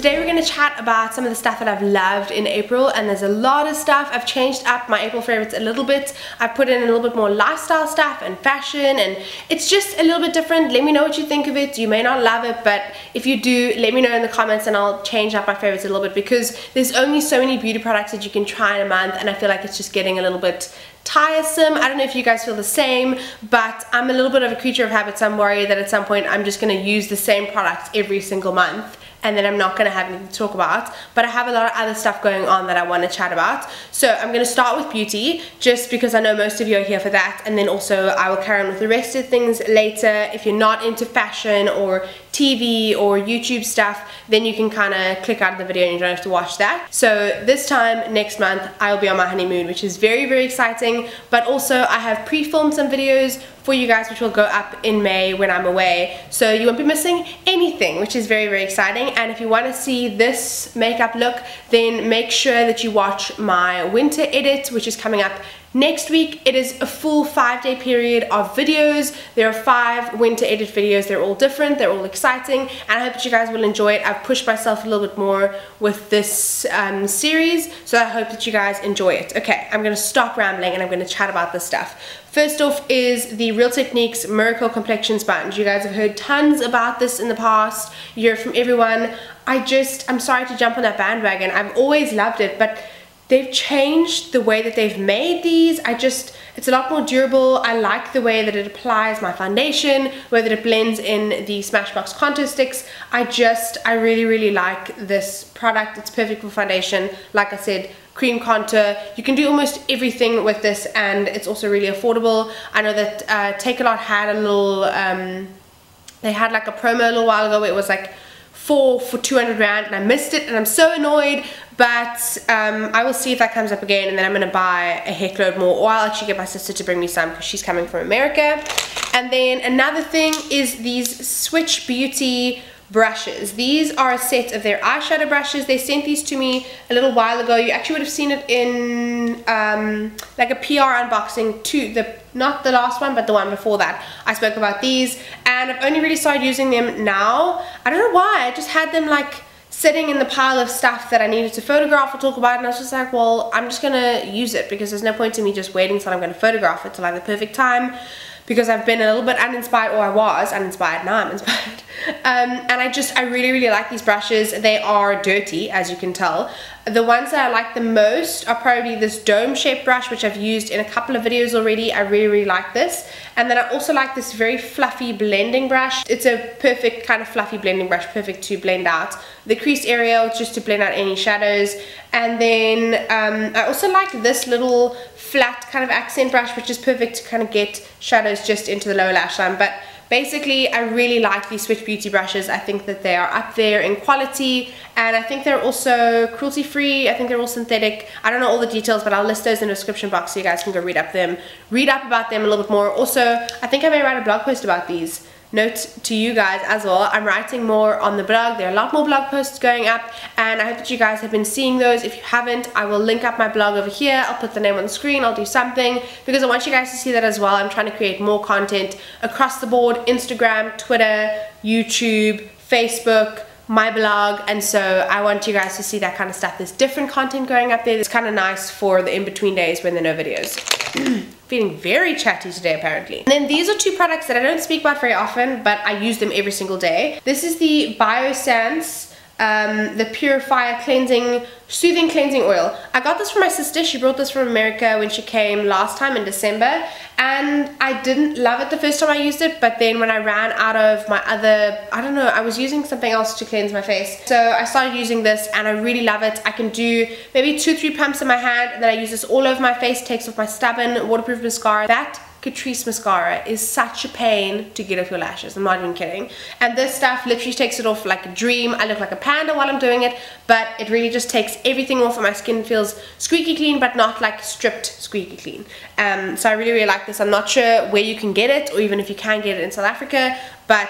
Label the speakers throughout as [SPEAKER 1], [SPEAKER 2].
[SPEAKER 1] Today we're going to chat about some of the stuff that I've loved in April, and there's a lot of stuff. I've changed up my April favorites a little bit. I've put in a little bit more lifestyle stuff and fashion, and it's just a little bit different. Let me know what you think of it. You may not love it, but if you do, let me know in the comments and I'll change up my favorites a little bit, because there's only so many beauty products that you can try in a month, and I feel like it's just getting a little bit tiresome. I don't know if you guys feel the same, but I'm a little bit of a creature of habits. I'm worried that at some point I'm just going to use the same product every single month, and then I'm not going to have anything to talk about. But I have a lot of other stuff going on that I want to chat about. So I'm going to start with beauty, just because I know most of you are here for that, and then also I will carry on with the rest of the things later. If you're not into fashion or TV or YouTube stuff, then you can kind of click out of the video and you don't have to watch that. So this time next month I will be on my honeymoon, which is very, very exciting. But also I have pre-filmed some videos for you guys which will go up in May when I'm away, so you won't be missing anything, which is very, very exciting. And if you want to see this makeup look, then make sure that you watch my winter edit, which is coming up next week. It is a full 5-day period of videos. There are 5 winter edit videos. They're all different, they're all exciting, and I hope that you guys will enjoy it. I've pushed myself a little bit more with this series, so I hope that you guys enjoy it. Okay, I'm going to stop rambling and I'm going to chat about this stuff. First off is the Real Techniques Miracle Complexion Sponge. You guys have heard tons about this in the past. You hear from everyone. I'm sorry to jump on that bandwagon. I've always loved it, but they've changed the way that they've made these. It's a lot more durable. I like the way that it applies my foundation, the way that it blends in the Smashbox contour sticks. I really, really like this product. It's perfect for foundation. Like I said, cream contour. You can do almost everything with this, and it's also really affordable. I know that Take A Lot had a little, they had like a promo a little while ago where it was like 4 for 200 rand, and I missed it and I'm so annoyed, but I will see if that comes up again, and then I'm going to buy a heckload more, or I'll actually get my sister to bring me some because she's coming from America. And then another thing is these Switch Beauty brushes. These are a set of their eyeshadow brushes. They sent these to me a little while ago. You actually would have seen it in like a PR unboxing too, not the last one but the one before that. I spoke about these, and I've only really started using them now. I don't know why, I just had them like sitting in the pile of stuff that I needed to photograph or talk about, and I was just like, well, I'm just gonna use it, because there's no point in me just waiting until I'm gonna photograph it till I have the perfect time, because I've been a little bit uninspired, or I was uninspired, now I'm inspired. And I really, really like these brushes. They are dirty, as you can tell. The ones that I like the most are probably this dome shaped brush, which I've used in a couple of videos already. I really, really like this. And then I also like this very fluffy blending brush. It's a perfect kind of fluffy blending brush, perfect to blend out the crease area, just to blend out any shadows. And then I also like this little flat kind of accent brush, which is perfect to kind of get shadows just into the lower lash line. But basically, I really like these Switch Beauty brushes. I think that they are up there in quality, and I think they're also cruelty free. I think they're all synthetic. I don't know all the details, but I'll list those in the description box so you guys can go read up about them a little bit more. Also, I think I may write a blog post about these. Note to you guys as well, I'm writing more on the blog. There are a lot more blog posts going up, and I hope that you guys have been seeing those. If you haven't, I will link up my blog over here. I'll put the name on the screen. I'll do something, because I want you guys to see that as well. I'm trying to create more content across the board: Instagram, Twitter, YouTube, Facebook, my blog, and so I want you guys to see that kind of stuff. There's different content going up there. It's kind of nice for the in-between days when there are no videos. Feeling very chatty today apparently. And then these are 2 products that I don't speak about very often, but I use them every single day. This is the Biossance the Purifier Soothing Cleansing Oil. I got this from my sister. She brought this from America when she came last time in December, and I didn't love it the first time I used it, but then when I ran out of my other, I don't know, I was using something else to cleanse my face, so I started using this and I really love it. I can do maybe 2-3 pumps in my hand, and then I use this all over my face, takes off my stubborn waterproof mascara. That Catrice mascara is such a pain to get off your lashes. I'm not even kidding. And this stuff literally takes it off like a dream. I look like a panda while I'm doing it, but it really just takes everything off, and my skin feels squeaky clean, but not like stripped squeaky clean. So I really, really like this. I'm not sure where you can get it, or even if you can get it in South Africa, but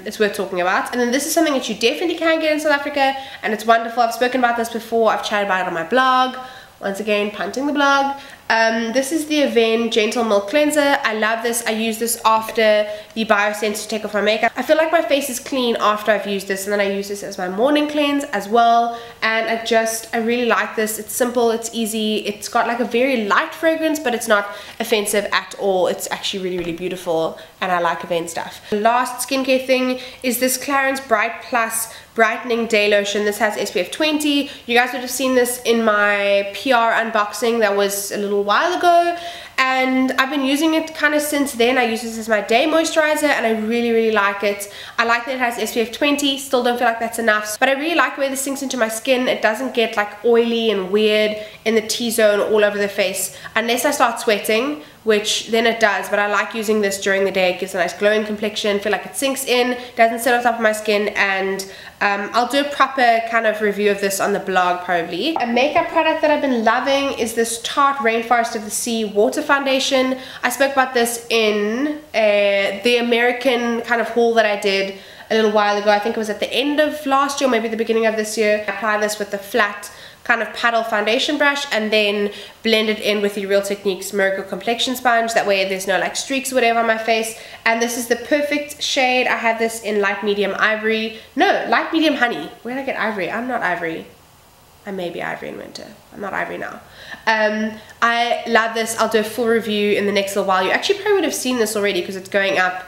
[SPEAKER 1] it's worth talking about. And then this is something that you definitely can get in South Africa, and it's wonderful. I've spoken about this before. I've chatted about it on my blog. Once again, punting the blog. This is the Avène Gentle Milk Cleanser. I love this. I use this after the Biossance to take off my makeup. I feel like my face is clean after I've used this, and then I use this as my morning cleanse as well. And I really like this. It's simple, it's easy. It's got like a very light fragrance, but it's not offensive at all. It's actually really, really beautiful, and I like Avène stuff. The last skincare thing is this Clarins Bright Plus Brightening Day Lotion. This has SPF 20. You guys would have seen this in my PR unboxing that was a little while ago, and I've been using it kind of since then. I use this as my day moisturizer, and I really, really like it. I like that it has SPF 20. Still don't feel like that's enough, but I really like the way this sinks into my skin. It doesn't get like oily and weird in the T-zone all over the face unless I start sweating, which then it does. But I like using this during the day. It gives a nice glowing complexion. Feel like it sinks in, doesn't sit on top of my skin, and I'll do a proper kind of review of this on the blog probably. A makeup product that I've been loving is this Tarte Rainforest of the Sea Water Foundation. I spoke about this in the American kind of haul that I did a little while ago. I think it was at the end of last year or maybe the beginning of this year. I applied this with the flat kind of paddle foundation brush and then blend it in with the Real Techniques Miracle Complexion Sponge. That way there's no like streaks or whatever on my face. And this is the perfect shade. I have this in light medium ivory. No, light medium honey. Where did I get ivory? I'm not ivory. I may be ivory in winter. I'm not ivory now. I love this. I'll do a full review in the next little while. You actually probably would have seen this already because it's going up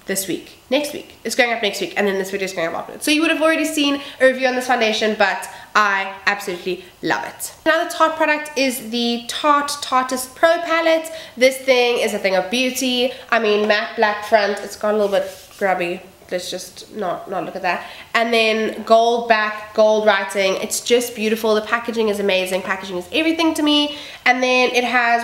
[SPEAKER 1] this week. Next week. It's going up next week, and then this video is going up after it. So you would have already seen a review on this foundation, but I absolutely love it. Another Tarte product is the Tarte Tarteist Pro Palette. This thing is a thing of beauty. I mean, matte black front. It's got a little bit grubby. Let's just not look at that. And then gold back, gold writing. It's just beautiful. The packaging is amazing. Packaging is everything to me. And then it has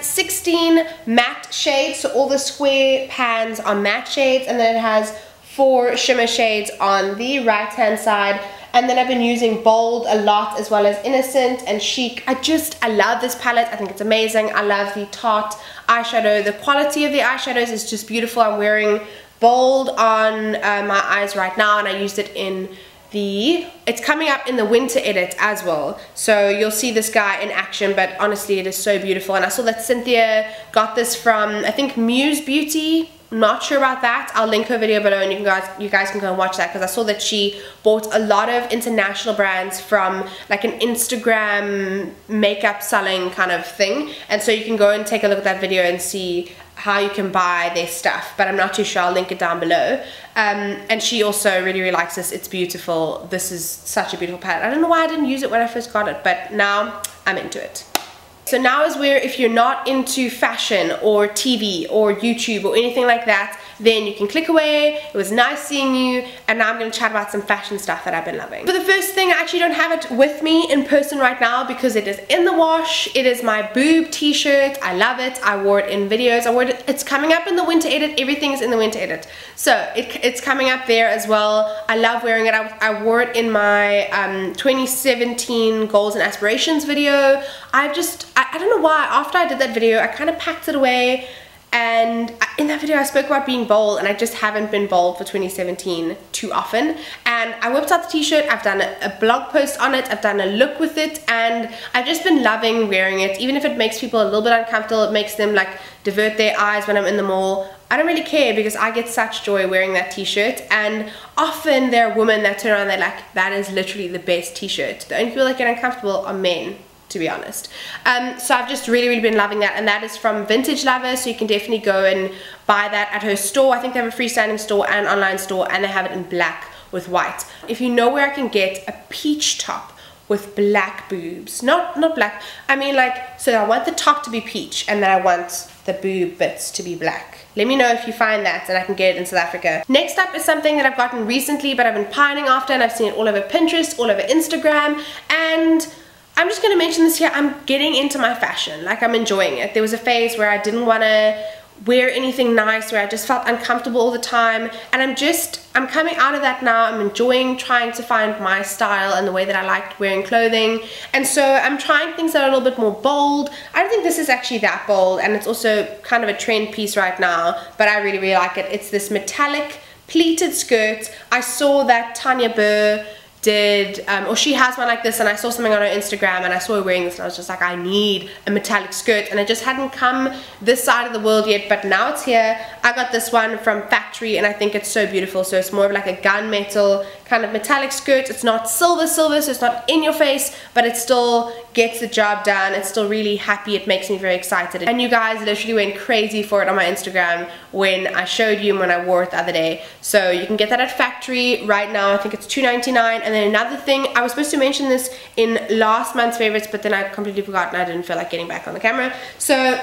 [SPEAKER 1] 16 matte shades. So all the square pans are matte shades. And then it has 4 shimmer shades on the right hand side. And then I've been using bold a lot, as well as innocent and chic. I love this palette. I think it's amazing. I love the Tarte eyeshadow. The quality of the eyeshadows is just beautiful. I'm wearing bold on my eyes right now, and I used it in it's coming up in the winter edit as well, so you'll see this guy in action. But honestly, it is so beautiful. And I saw that Cynthia got this from, I think, Muse Beauty. Not sure about that. I'll link her video below, and you guys can go and watch that, because I saw that she bought a lot of international brands from like an Instagram makeup selling kind of thing, and so you can go and take a look at that video and see how you can buy their stuff, but I'm not too sure. I'll link it down below. And she also really, really likes this. It's beautiful. This is such a beautiful palette. I don't know why I didn't use it when I first got it, but now I'm into it. So now is where, if you're not into fashion or TV or YouTube or anything like that, then you can click away. It was nice seeing you, and now I'm going to chat about some fashion stuff that I've been loving. For the first thing, I actually don't have it with me in person right now because it is in the wash. It is my boob t-shirt. I love it. I wore it in videos. It's coming up in the winter edit. Everything is in the winter edit, so it's coming up there as well. I love wearing it. I wore it in my 2017 Goals and Aspirations video. I don't know why, after I did that video, I kind of packed it away, and in that video I spoke about being bold, and I just haven't been bold for 2017 too often. And I whipped out the t-shirt. I've done a blog post on it, I've done a look with it, and I've just been loving wearing it. Even if it makes people a little bit uncomfortable, it makes them like divert their eyes when I'm in the mall, I don't really care, because I get such joy wearing that t-shirt. And often there are women that turn around and they're like, that is literally the best t-shirt. The only people that get uncomfortable are men, to be honest. So I've just really, really been loving that, and that is from Vintage Lover, so you can definitely go and buy that at her store. I think they have a freestanding store and online store, and they have it in black with white. If you know where I can get a peach top with black boobs, not black, I mean like, so I want the top to be peach, and then I want the boob bits to be black. Let me know if you find that, and I can get it in South Africa. Next up is something that I've gotten recently, but I've been pining after, and I've seen it all over Pinterest, all over Instagram, and I'm just going to mention this here. I'm getting into my fashion. Like, I'm enjoying it. There was a phase where I didn't want to wear anything nice, where I just felt uncomfortable all the time, and I'm coming out of that now. I'm enjoying trying to find my style and the way that I liked wearing clothing, and so I'm trying things that are a little bit more bold. I don't think this is actually that bold, and it's also kind of a trend piece right now, but I really, really like it. It's this metallic pleated skirt. I saw that Tanya Burr did, or she has one like this, and I saw something on her Instagram and I saw her wearing this and I was just like, I need a metallic skirt, and it just hadn't come this side of the world yet, but now it's here. I got this one from Factory and I think it's so beautiful. So it's more of like a gunmetal kind of metallic skirt. It's not silver, so it's not in your face, but it still gets the job done. It's still really happy. It makes me very excited. And you guys literally went crazy for it on my Instagram when I showed you and when I wore it the other day. So you can get that at Factory right now. I think it's $2.99. And then another thing, I was supposed to mention this in last month's favorites, but then I completely forgot and I didn't feel like getting back on the camera. So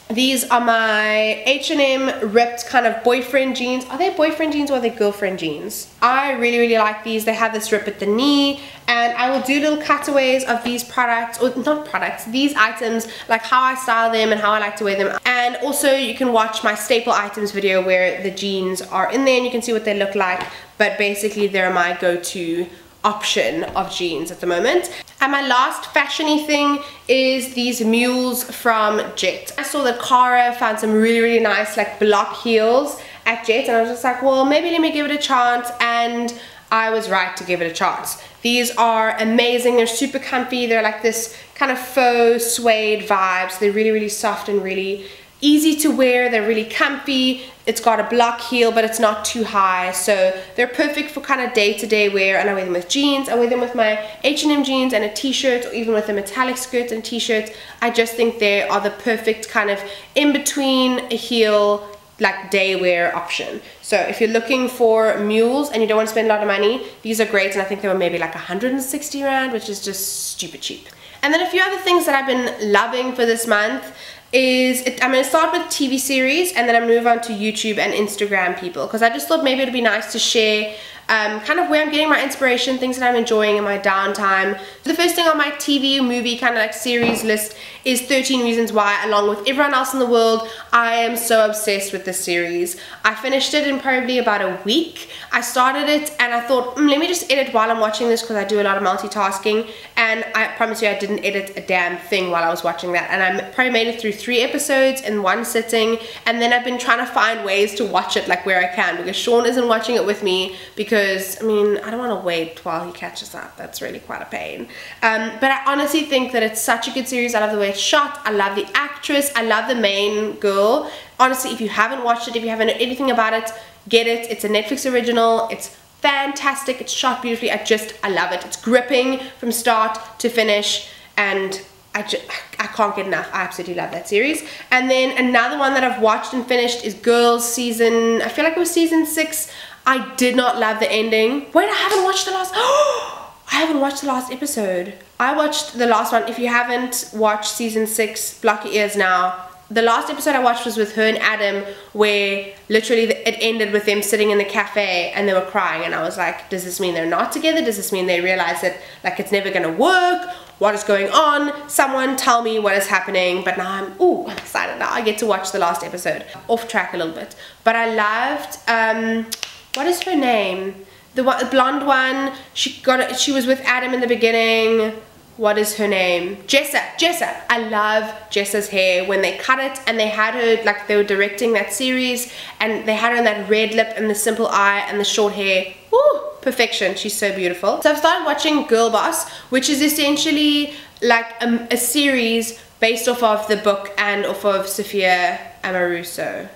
[SPEAKER 1] these are my H&M ripped kind of boyfriend jeans. Are they boyfriend jeans or are they girlfriend jeans? I really like these. They have this rip at the knee, and I will do little cutaways of these products, or not products, these items, like how I style them and how I like to wear them. And also you can watch my staple items video where the jeans are in there and you can see what they look like. But basically they're my go-to option of jeans at the moment. And my last fashiony thing is these mules from Jet. I saw that Cara found some really nice like block heels at Jet, and I was just like, well, maybe let me give it a chance, and I was right to give it a chance. These are amazing. They're super comfy. They're like this kind of faux suede vibes. They're really soft and really easy to wear. They're really comfy. It's got a block heel, but it's not too high, so they're perfect for kind of day-to-day wear. And I wear them with jeans. I wear them with my H&M jeans and a t-shirt, or even with a metallic skirt and t-shirt. I just think they are the perfect kind of in-between a heel, like day wear option. So if you're looking for mules and you don't want to spend a lot of money, these are great. And I think they were maybe like 160 rand, which is just stupid cheap. And then a few other things that I've been loving for this month is, I'm going to start with TV series and then I'm move on to YouTube and Instagram people, because I just thought maybe it would be nice to share kind of where I'm getting my inspiration, things that I'm enjoying in my downtime. So the first thing on my TV movie kind of like series list is 13 Reasons Why. Along with everyone else in the world, I am so obsessed with this series. I finished it in probably about a week. I started it and I thought, let me just edit while I'm watching this, because I do a lot of multitasking, and I promise you I didn't edit a damn thing while I was watching that. And I probably made it through 3 episodes in one sitting, and then I've been trying to find ways to watch it like where I can, because Sean isn't watching it with me, because I mean, I don't want to wait while he catches up. That's really quite a pain. But I honestly think that it's such a good series. I love the way it's shot. I love the actress. I love the main girl. Honestly, if you haven't watched it, if you haven't know anything about it, get it. It's a Netflix original. It's fantastic. It's shot beautifully. I love it. It's gripping from start to finish, and I can't get enough. I absolutely love that series. And then another one that I've watched and finished is Girls season, I feel like it was season 6. I did not love the ending. Wait, I haven't watched the last, I haven't watched the last episode. I watched the last one. If you haven't watched season 6, block your ears now. The last episode I watched was with her and Adam, where literally it ended with them sitting in the cafe and they were crying, and I was like, does this mean they're not together? Does this mean they realize that like it's never gonna work? What is going on? Someone tell me what is happening. But now I'm excited. Now I get to watch the last episode. Off track a little bit, but I loved what is her name? The blonde one. She was with Adam in the beginning. What is her name? Jessa. I love Jessa's hair. When they cut it and they had her, like they were directing that series, and they had her in that red lip and the simple eye and the short hair. Woo! Perfection. She's so beautiful. So I've started watching Girl Boss, which is essentially like a series based off of the book and off of Sophia Amoruso.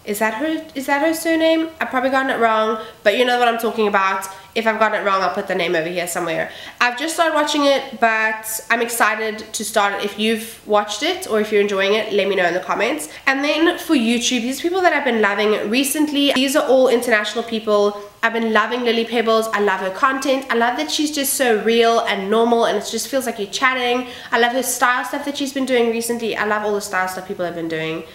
[SPEAKER 1] Is that her surname? I've probably gotten it wrong, but you know what I'm talking about. If I've gotten it wrong, I'll put the name over here somewhere. I've just started watching it, but I'm excited to start it. If you've watched it or if you're enjoying it, let me know in the comments. And then for YouTube, these people that I've been loving recently, these are all international people. I've been loving Lily Pebbles. I love her content. I love that she's just so real and normal, and it just feels like you're chatting. I love her style stuff that she's been doing recently. I love all the style stuff people have been doing.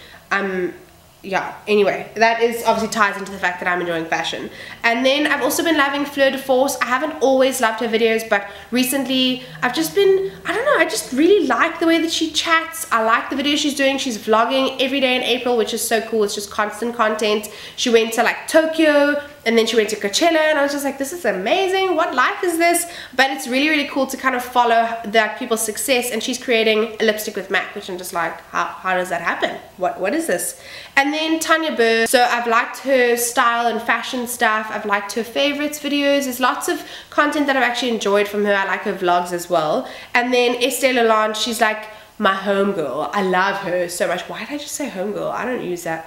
[SPEAKER 1] Yeah, anyway, that is obviously ties into the fact that I'm enjoying fashion. And then I've also been loving Fleur de Force. I haven't always loved her videos, but recently I've just been, I don't know, I just really like the way that she chats. I like the videos she's doing. She's vlogging every day in April, which is so cool. It's just constant content. She went to like Tokyo and then she went to Coachella, and I was just like, this is amazing, what life is this? But it's really, really cool to kind of follow that people's success, and she's creating a lipstick with MAC, which I'm just like, how does that happen? What is this? And then Tanya Burr, so I've liked her style and fashion stuff, I've liked her favorites videos, there's lots of content that I've actually enjoyed from her, I like her vlogs as well. And then Estee Lalonde, she's like my homegirl, I love her so much. Why did I just say homegirl? I don't use that.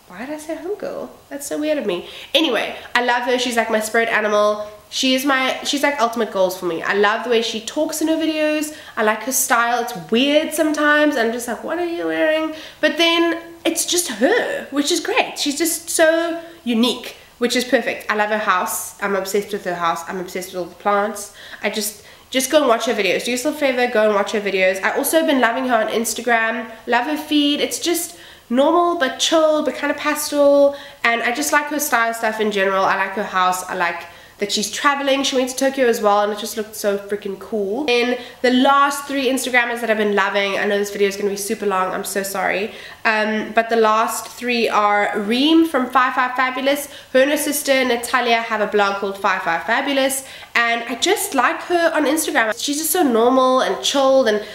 [SPEAKER 1] Why did I say homegirl? That's so weird of me. Anyway, I love her. She's like my spirit animal. She's like ultimate goals for me. I love the way she talks in her videos. I like her style. It's weird sometimes. I'm just like, what are you wearing? But then it's just her, which is great. She's just so unique, which is perfect. I love her house. I'm obsessed with her house. I'm obsessed with all the plants. I just go and watch her videos. Do yourself a favor, go and watch her videos. I also been loving her on Instagram. Love her feed. It's just normal but chill but kind of pastel, and I just like her style stuff in general. I like her house. I like that she's traveling. She went to Tokyo as well, and it just looked so freaking cool. And the last 3 Instagrammers that I've been loving, I know this video is going to be super long, I'm so sorry, but the last 3 are Reem from 55 Fabulous. Her and her sister Natalia have a blog called 55 Fabulous, and I just like her on Instagram. She's just so normal and chilled, and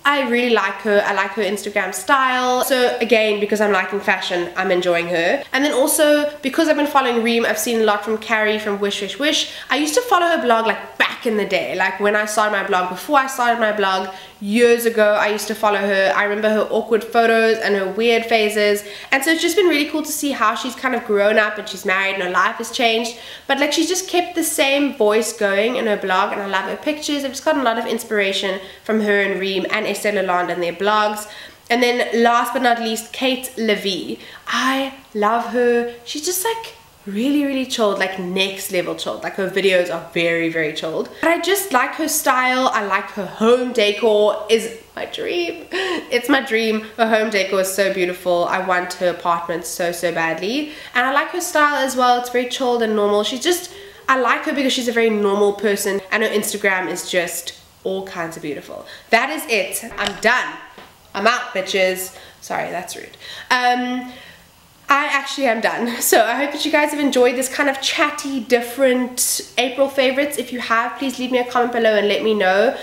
[SPEAKER 1] I really like her. I like her Instagram style. So again, because I'm liking fashion, I'm enjoying her. And then also, because I've been following Reem, I've seen a lot from Carrie from Wish Wish Wish. I used to follow her blog like back in the day, like when I started my blog, before I started my blog, years ago, I used to follow her. I remember her awkward photos and her weird phases. And so it's just been really cool to see how she's kind of grown up, and she's married and her life has changed. But like, she's just kept the same voice going in her blog, and I love her pictures. I've just gotten a lot of inspiration from her and Reem and Estee Lalonde and their blogs. And then last but not least, Kate Levy. I love her. She's just like really, really chilled, like next level chilled. Like her videos are very, very chilled. But I just like her style. I like her home decor is my dream. It's my dream. Her home decor is so beautiful. I want her apartment so, so badly. And I like her style as well. It's very chilled and normal. She's just, I like her because she's a very normal person, and her Instagram is just all kinds of beautiful. That is it. I'm done. I'm out, bitches. Sorry, that's rude. I actually am done. So I hope that you guys have enjoyed this kind of chatty, different April favorites. If you have, please leave me a comment below and let me know.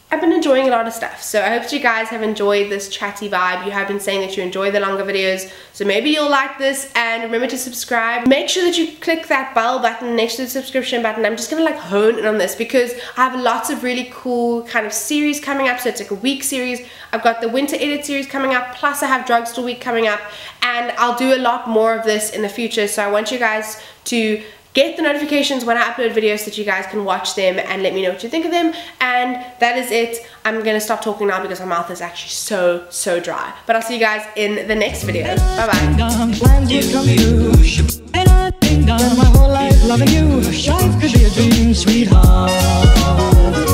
[SPEAKER 1] I've been enjoying a lot of stuff, so I hope that you guys have enjoyed this chatty vibe. You have been saying that you enjoy the longer videos, so maybe you'll like this. And remember to subscribe. Make sure that you click that bell button next to the subscription button. I'm just gonna like hone in on this because I have lots of really cool kind of series coming up. So it's like a week series. I've got the winter edit series coming up, plus I have drugstore week coming up, and I'll do a lot more of this in the future. So I want you guys to get the notifications when I upload videos so that you guys can watch them and let me know what you think of them. And that is it. I'm gonna stop talking now because my mouth is actually so dry. But I'll see you guys in the next video. Bye bye. My whole life loving you. Life could be a dream, sweetheart.